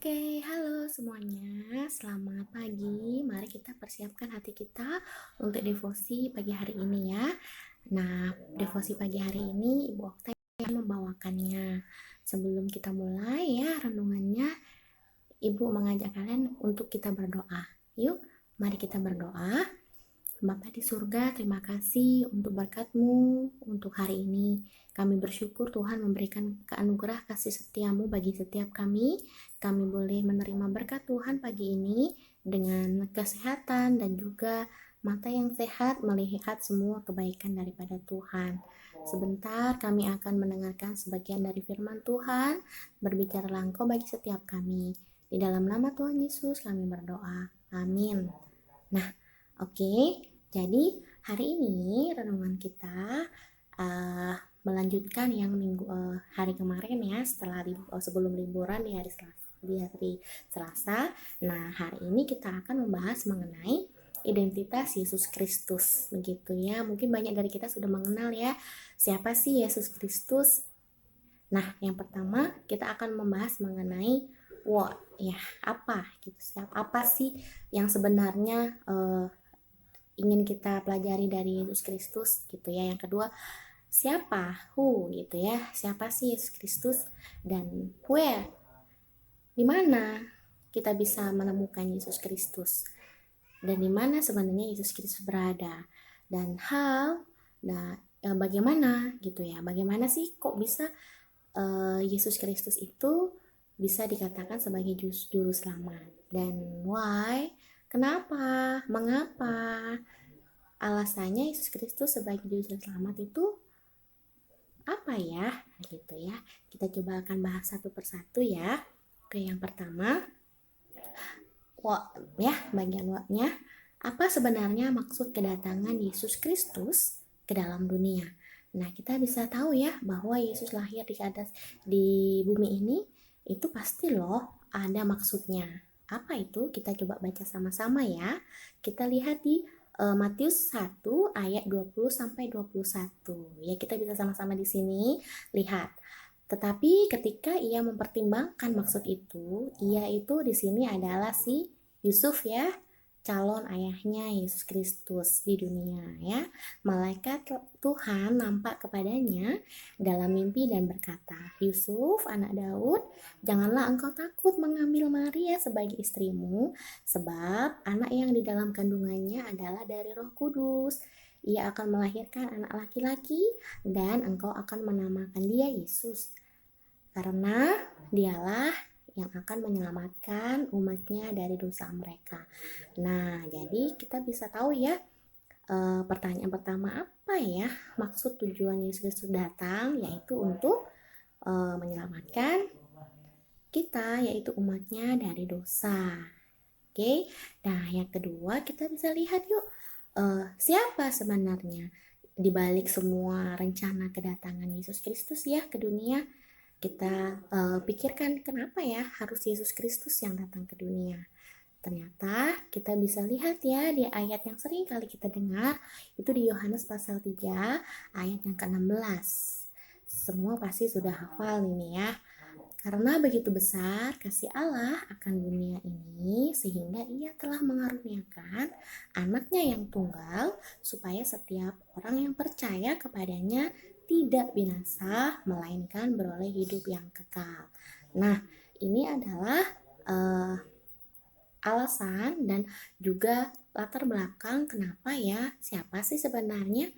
Oke, halo semuanya. Selamat pagi. Mari kita persiapkan hati kita untuk devosi pagi hari ini ya. Nah, devosi pagi hari ini Ibu Okta yang membawakannya. Sebelum kita mulai ya renungannya, Ibu mengajak kalian untuk kita berdoa. Yuk, mari kita berdoa. Bapa di surga, terima kasih untuk berkat-Mu untuk hari ini. Kami bersyukur Tuhan memberikan anugerah kasih setia-Mu bagi setiap kami. Kami boleh menerima berkat Tuhan pagi ini dengan kesehatan dan juga mata yang sehat melihat semua kebaikan daripada Tuhan. Sebentar kami akan mendengarkan sebagian dari firman Tuhan, berbicaralah Engkau bagi setiap kami. Di dalam nama Tuhan Yesus kami berdoa. Amin. Nah, oke. Jadi hari ini renungan kita uh, melanjutkan yang hari kemarin ya, sebelum liburan di hari Selasa. Nah, hari ini kita akan membahas mengenai identitas Yesus Kristus, begitu ya. Mungkin banyak dari kita sudah mengenal ya, siapa sih Yesus Kristus. Nah, yang pertama kita akan membahas mengenai what ya, apa gitu. Apa sih yang sebenarnya ingin kita pelajari dari Yesus Kristus gitu ya. Yang kedua, siapa, who gitu ya, siapa sih Yesus Kristus, dan where, di mana kita bisa menemukan Yesus Kristus, dan di mana sebenarnya Yesus Kristus berada, dan how, nah bagaimana gitu ya, bagaimana sih kok bisa Yesus Kristus itu bisa dikatakan sebagai juru selamat, dan why, kenapa, mengapa alasannya Yesus Kristus sebagai juru selamat itu apa ya gitu ya. Kita coba akan bahas satu persatu ya. Oke, yang pertama ya, bagian what-nya, apa sebenarnya maksud kedatangan Yesus Kristus ke dalam dunia. Nah, kita bisa tahu ya bahwa Yesus lahir di bumi ini itu pasti loh ada maksudnya. Apa itu? Kita coba baca sama-sama ya. Kita lihat di Matius 1 ayat 20 sampai 21. Ya, kita bisa sama-sama di sini lihat. Tetapi ketika ia mempertimbangkan maksud itu, ia itu di sini adalah si Yusuf ya, calon ayahnya Yesus Kristus di dunia ya. Malaikat Tuhan nampak kepadanya dalam mimpi dan berkata, "Yusuf, anak Daud, janganlah engkau takut mengambil Maria sebagai istrimu, sebab anak yang di dalam kandungannya adalah dari Roh Kudus. Ia akan melahirkan anak laki-laki dan engkau akan menamakan dia Yesus, karena dialah yang akan menyelamatkan umatnya dari dosa mereka." Nah, jadi kita bisa tahu ya, pertanyaan pertama, apa ya maksud tujuan Yesus Kristus datang, yaitu untuk menyelamatkan kita, yaitu umatnya dari dosa. Oke, nah yang kedua kita bisa lihat yuk, siapa sebenarnya di balik semua rencana kedatangan Yesus Kristus ya ke dunia. Kita pikirkan kenapa ya harus Yesus Kristus yang datang ke dunia. Ternyata kita bisa lihat ya di ayat yang sering kali kita dengar, itu di Yohanes pasal 3 ayat yang ke-16. Semua pasti sudah hafal ini ya. Karena begitu besar kasih Allah akan dunia ini, sehingga ia telah mengaruniakan anaknya yang tunggal, supaya setiap orang yang percaya kepadanya tidak binasa, melainkan beroleh hidup yang kekal. Nah, ini adalah alasan dan juga latar belakang kenapa ya, siapa sih sebenarnya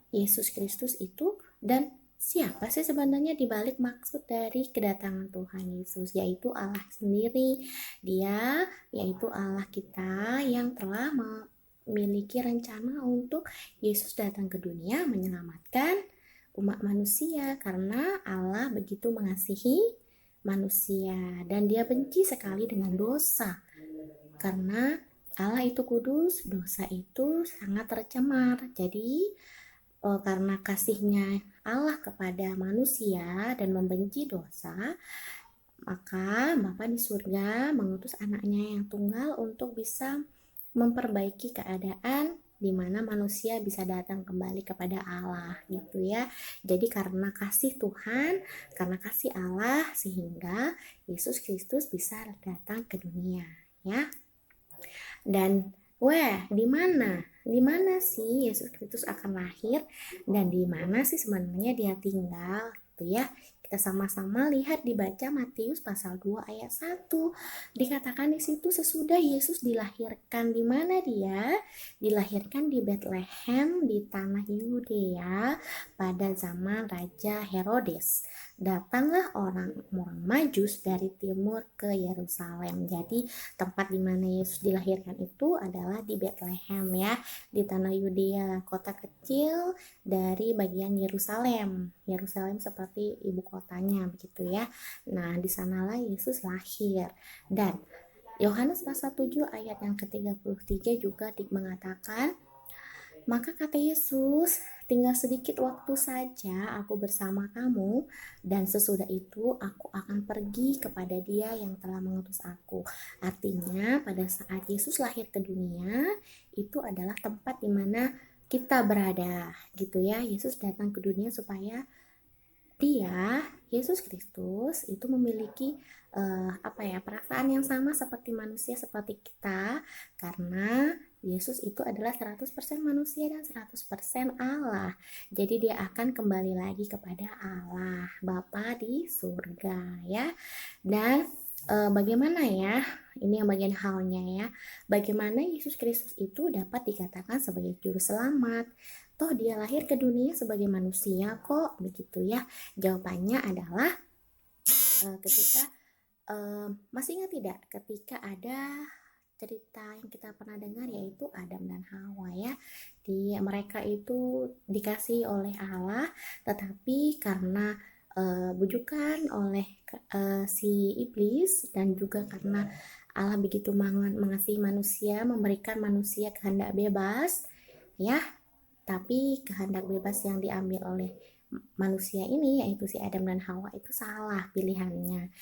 Yesus Kristus itu, dan siapa sih sebenarnya dibalik maksud dari kedatangan Tuhan Yesus, yaitu Allah sendiri. Dia yaitu Allah kita yang telah memiliki rencana untuk Yesus datang ke dunia menyelamatkan umat manusia, karena Allah begitu mengasihi manusia dan dia benci sekali dengan dosa. Karena Allah itu kudus, dosa itu sangat tercemar. Jadi karena kasihnya Allah kepada manusia dan membenci dosa, maka Bapa di surga mengutus anaknya yang tunggal untuk bisa memperbaiki keadaan di mana manusia bisa datang kembali kepada Allah gitu ya. Jadi karena kasih Tuhan, karena kasih Allah sehingga Yesus Kristus bisa datang ke dunia ya. Dan di mana? Di mana sih Yesus Kristus akan lahir dan di mana sih sebenarnya dia tinggal gitu ya. Kita sama-sama lihat dibaca Matius pasal 2 ayat 1. Dikatakan di situ sesudah Yesus dilahirkan di mana dia? Dilahirkan di Bethlehem di tanah Yudea pada zaman Raja Herodes. Datanglah orang-orang Majus dari timur ke Yerusalem. Jadi tempat di mana Yesus dilahirkan itu adalah di Bethlehem ya, di tanah Yudea, kota kecil dari bagian Yerusalem. Yerusalem seperti ibu kotanya begitu ya. Nah, di sanalah Yesus lahir. Dan Yohanes pasal 7 ayat yang ke-33 juga mengatakan, maka kata Yesus, tinggal sedikit waktu saja aku bersama kamu, dan sesudah itu aku akan pergi kepada Dia yang telah mengutus aku. Artinya pada saat Yesus lahir ke dunia, itu adalah tempat di mana kita berada gitu ya. Yesus datang ke dunia supaya dia, Yesus Kristus itu memiliki perasaan yang sama seperti manusia, seperti kita, karena Yesus itu adalah 100% manusia dan 100% Allah. Jadi dia akan kembali lagi kepada Allah Bapa di surga ya. Dan bagaimana ya? Ini yang bagian halnya ya. Bagaimana Yesus Kristus itu dapat dikatakan sebagai juru selamat? Toh dia lahir ke dunia sebagai manusia kok, begitu ya. Jawabannya adalah ketika masih ingat tidak ketika ada cerita yang kita pernah dengar yaitu Adam dan Hawa ya. Mereka itu dikasih oleh Allah, tetapi karena bujukan oleh si iblis dan juga karena Allah begitu mengasihi manusia, memberikan manusia kehendak bebas ya. Tapi kehendak bebas yang diambil oleh manusia ini yaitu si Adam dan Hawa itu salah pilihannya,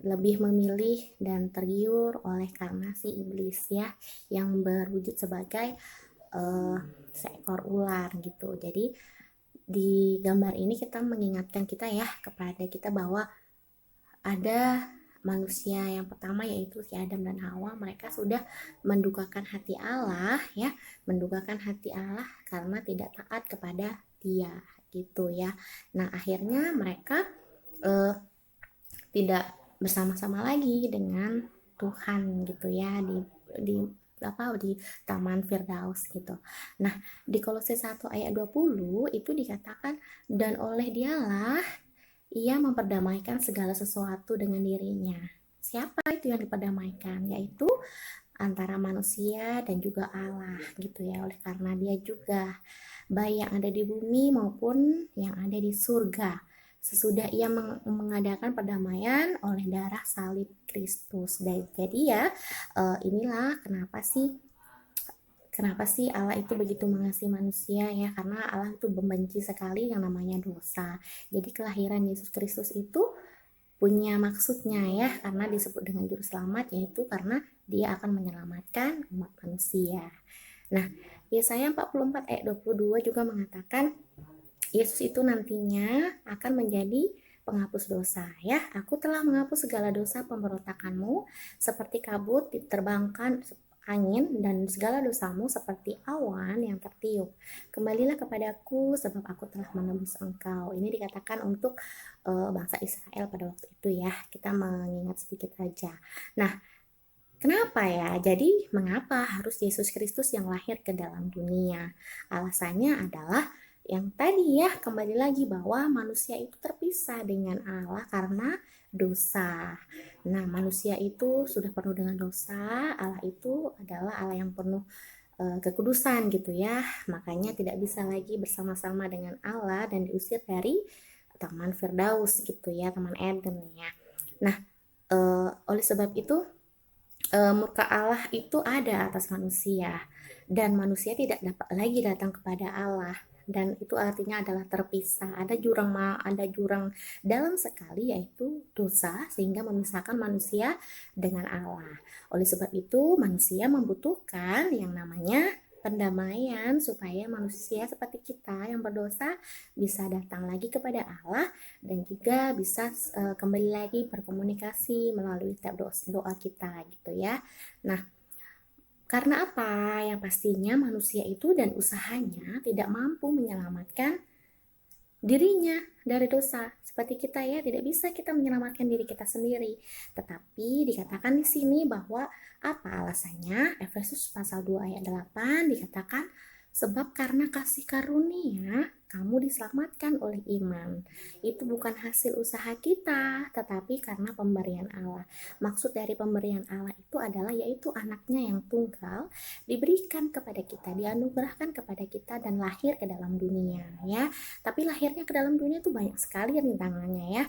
lebih memilih dan tergiur oleh karena si iblis ya yang berwujud sebagai seekor ular gitu. Jadi di gambar ini kita mengingatkan kita ya kepada kita bahwa ada manusia yang pertama yaitu si Adam dan Hawa, mereka sudah mendukakan hati Allah ya, mendukakan hati Allah karena tidak taat kepada Dia gitu ya. Nah akhirnya mereka tidak bersama-sama lagi dengan Tuhan gitu ya di Taman Firdaus gitu. Nah, di Kolose 1 ayat 20 itu dikatakan dan oleh Dialah ia memperdamaikan segala sesuatu dengan dirinya. Siapa itu yang diperdamaikan? Yaitu antara manusia dan juga Allah gitu ya. Oleh karena Dia juga baik yang ada di bumi maupun yang ada di surga. Sesudah ia mengadakan perdamaian oleh darah salib Kristus. Dan jadi ya inilah kenapa sih Allah itu begitu mengasihi manusia ya, karena Allah itu membenci sekali yang namanya dosa. Jadi kelahiran Yesus Kristus itu punya maksudnya ya, karena disebut dengan juru selamat yaitu karena dia akan menyelamatkan umat manusia. Nah, Yesaya 44 ayat 22 juga mengatakan Yesus itu nantinya akan menjadi penghapus dosa ya. Aku telah menghapus segala dosa pemberontakanmu seperti kabut diterbangkan angin dan segala dosamu seperti awan yang tertiup. Kembalilah kepadaku sebab aku telah menebus engkau. Ini dikatakan untuk bangsa Israel pada waktu itu ya. Kita mengingat sedikit aja. Nah, kenapa ya? Jadi mengapa harus Yesus Kristus yang lahir ke dalam dunia? Alasannya adalah yang tadi ya, kembali lagi bahwa manusia itu terpisah dengan Allah karena dosa. Nah, manusia itu sudah penuh dengan dosa. Allah itu adalah Allah yang penuh kekudusan gitu ya. Makanya tidak bisa lagi bersama-sama dengan Allah dan diusir dari Taman Firdaus gitu ya, Taman Eden ya. Nah, oleh sebab itu murka Allah itu ada atas manusia dan manusia tidak dapat lagi datang kepada Allah. Dan itu artinya adalah terpisah, ada jurang dalam sekali yaitu dosa sehingga memisahkan manusia dengan Allah. Oleh sebab itu manusia membutuhkan yang namanya pendamaian supaya manusia seperti kita yang berdosa bisa datang lagi kepada Allah dan juga bisa kembali lagi berkomunikasi melalui doa kita gitu ya. Nah, karena apa? Yang pastinya manusia itu dan usahanya tidak mampu menyelamatkan dirinya dari dosa. Seperti kita ya, tidak bisa kita menyelamatkan diri kita sendiri. Tetapi dikatakan di sini bahwa apa alasannya? Efesus pasal 2 ayat 8 dikatakan sebab karena kasih karunia kamu diselamatkan oleh iman. Itu bukan hasil usaha kita, tetapi karena pemberian Allah. Maksud dari pemberian Allah itu adalah yaitu anaknya yang tunggal diberikan kepada kita, dianugerahkan kepada kita dan lahir ke dalam dunia ya. Tapi lahirnya ke dalam dunia itu banyak sekali rintangannya ya.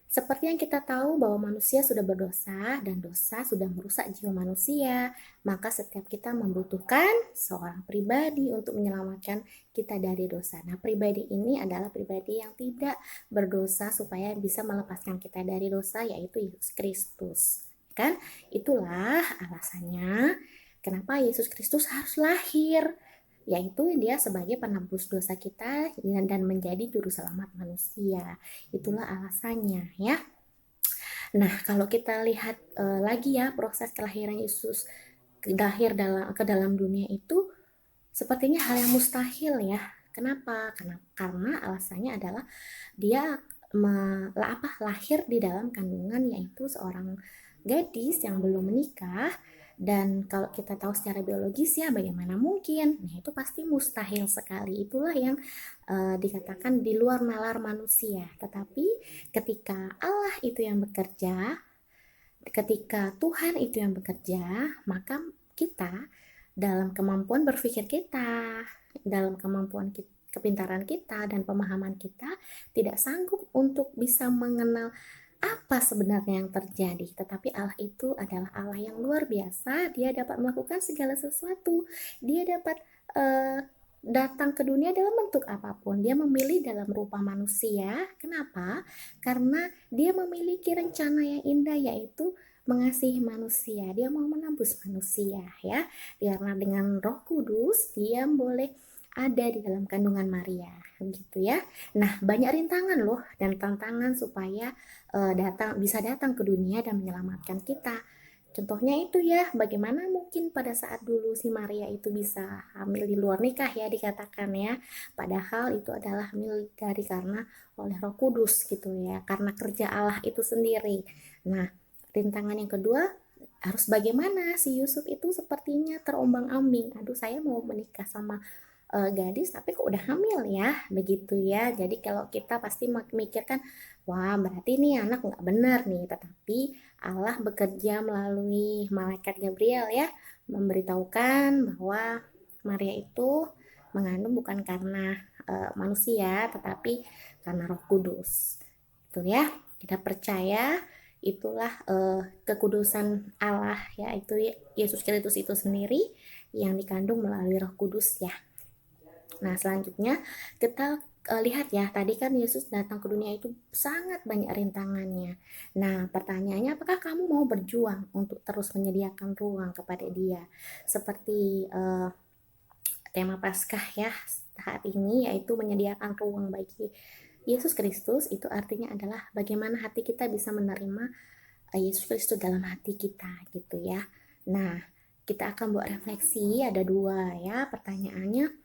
Seperti yang kita tahu bahwa manusia sudah berdosa dan dosa sudah merusak jiwa manusia, maka setiap kita membutuhkan seorang pribadi untuk menyelamatkan kita dari dosa. Nah, pribadi ini adalah pribadi yang tidak berdosa supaya bisa melepaskan kita dari dosa, yaitu Yesus Kristus. Kan? Itulah alasannya kenapa Yesus Kristus harus lahir, yaitu dia sebagai penebus dosa kita dan menjadi juru selamat manusia. Itulah alasannya ya. Nah, kalau kita lihat lagi ya proses kelahiran Yesus lahir ke dalam dunia itu sepertinya hal yang mustahil ya. Kenapa? Karena alasannya adalah dia lahir di dalam kandungan yaitu seorang gadis yang belum menikah. Dan kalau kita tahu secara biologis ya bagaimana mungkin, nah itu pasti mustahil sekali. Itulah yang dikatakan di luar nalar manusia. Tetapi ketika Allah itu yang bekerja, ketika Tuhan itu yang bekerja, maka kita dalam kemampuan berpikir kita, dalam kemampuan kepintaran kita dan pemahaman kita tidak sanggup untuk bisa mengenal apa sebenarnya yang terjadi. Tetapi Allah itu adalah Allah yang luar biasa. Dia dapat melakukan segala sesuatu. Dia dapat datang ke dunia dalam bentuk apapun. Dia memilih dalam rupa manusia. Kenapa? Karena dia memiliki rencana yang indah, yaitu mengasihi manusia. Dia mau menebus manusia ya. Karena dengan Roh Kudus dia boleh ada di dalam kandungan Maria gitu ya. Nah, banyak rintangan loh dan tantangan supaya bisa datang ke dunia dan menyelamatkan kita. Contohnya itu ya, bagaimana mungkin pada saat dulu si Maria itu bisa hamil di luar nikah ya dikatakan ya. Padahal itu adalah hamil karena oleh Roh Kudus gitu ya, karena kerja Allah itu sendiri. Nah, rintangan yang kedua, harus bagaimana si Yusuf itu sepertinya terombang-ambing. Aduh, saya mau menikah sama gadis tapi kok udah hamil ya, begitu ya. Jadi kalau kita pasti memikirkan, wah berarti ini anak nggak benar nih. Tetapi Allah bekerja melalui malaikat Gabriel ya, memberitahukan bahwa Maria itu mengandung bukan karena manusia, tetapi karena Roh Kudus. Itu ya, kita percaya itulah kekudusan Allah ya, itu Yesus Kristus itu sendiri yang dikandung melalui Roh Kudus ya. Nah, selanjutnya kita lihat ya, tadi kan Yesus datang ke dunia itu sangat banyak rintangannya. Nah, pertanyaannya apakah kamu mau berjuang untuk terus menyediakan ruang kepada Dia? Seperti tema Paskah ya saat ini, yaitu menyediakan ruang bagi Yesus Kristus. Itu artinya adalah bagaimana hati kita bisa menerima Yesus Kristus dalam hati kita gitu ya. Nah, kita akan buat refleksi, ada dua ya pertanyaannya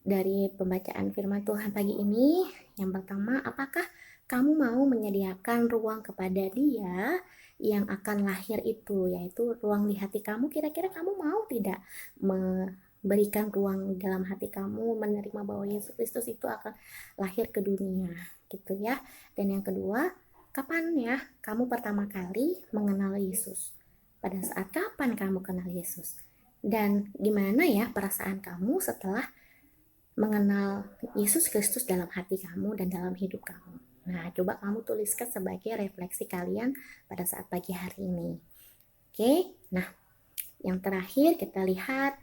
dari pembacaan firman Tuhan pagi ini. Yang pertama, apakah kamu mau menyediakan ruang kepada Dia yang akan lahir itu, yaitu ruang di hati kamu? Kira-kira kamu mau tidak memberikan ruang dalam hati kamu, menerima bahwa Yesus Kristus itu akan lahir ke dunia gitu ya. Dan yang kedua, kapan ya kamu pertama kali mengenal Yesus? Pada saat kapan kamu kenal Yesus? Dan gimana ya perasaan kamu setelah mengenal Yesus Kristus dalam hati kamu dan dalam hidup kamu? Nah, coba kamu tuliskan sebagai refleksi kalian pada saat pagi hari ini. Oke, nah yang terakhir kita lihat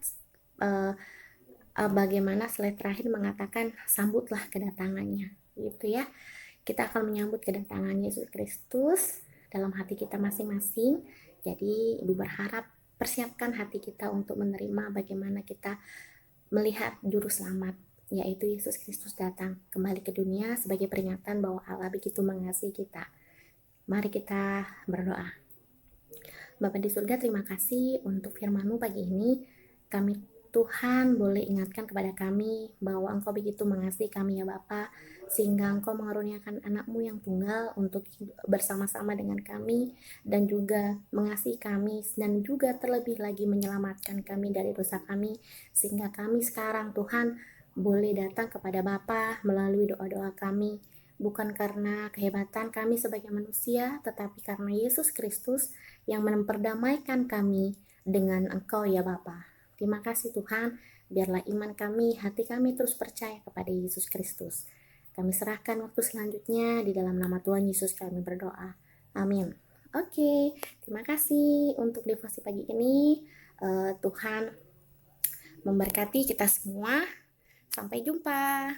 bagaimana slide terakhir mengatakan sambutlah kedatangannya, gitu ya. Kita akan menyambut kedatangan Yesus Kristus dalam hati kita masing-masing. Jadi Ibu berharap persiapkan hati kita untuk menerima bagaimana kita melihat juru selamat, yaitu Yesus Kristus datang kembali ke dunia sebagai peringatan bahwa Allah begitu mengasihi kita. Mari kita berdoa. Bapa di surga, terima kasih untuk firman-Mu pagi ini. Kami Tuhan boleh ingatkan kepada kami bahwa Engkau begitu mengasihi kami ya Bapa, sehingga Engkau mengaruniakan anak-Mu yang tunggal untuk bersama-sama dengan kami dan juga mengasihi kami dan juga terlebih lagi menyelamatkan kami dari dosa kami, sehingga kami sekarang Tuhan boleh datang kepada Bapa melalui doa-doa kami, bukan karena kehebatan kami sebagai manusia, tetapi karena Yesus Kristus yang memperdamaikan kami dengan Engkau ya Bapa. Terima kasih Tuhan, biarlah iman kami, hati kami terus percaya kepada Yesus Kristus. Kami serahkan waktu selanjutnya di dalam nama Tuhan Yesus kami berdoa. Amin. Oke, terima kasih untuk devosi pagi ini. Tuhan memberkati kita semua. Sampai jumpa.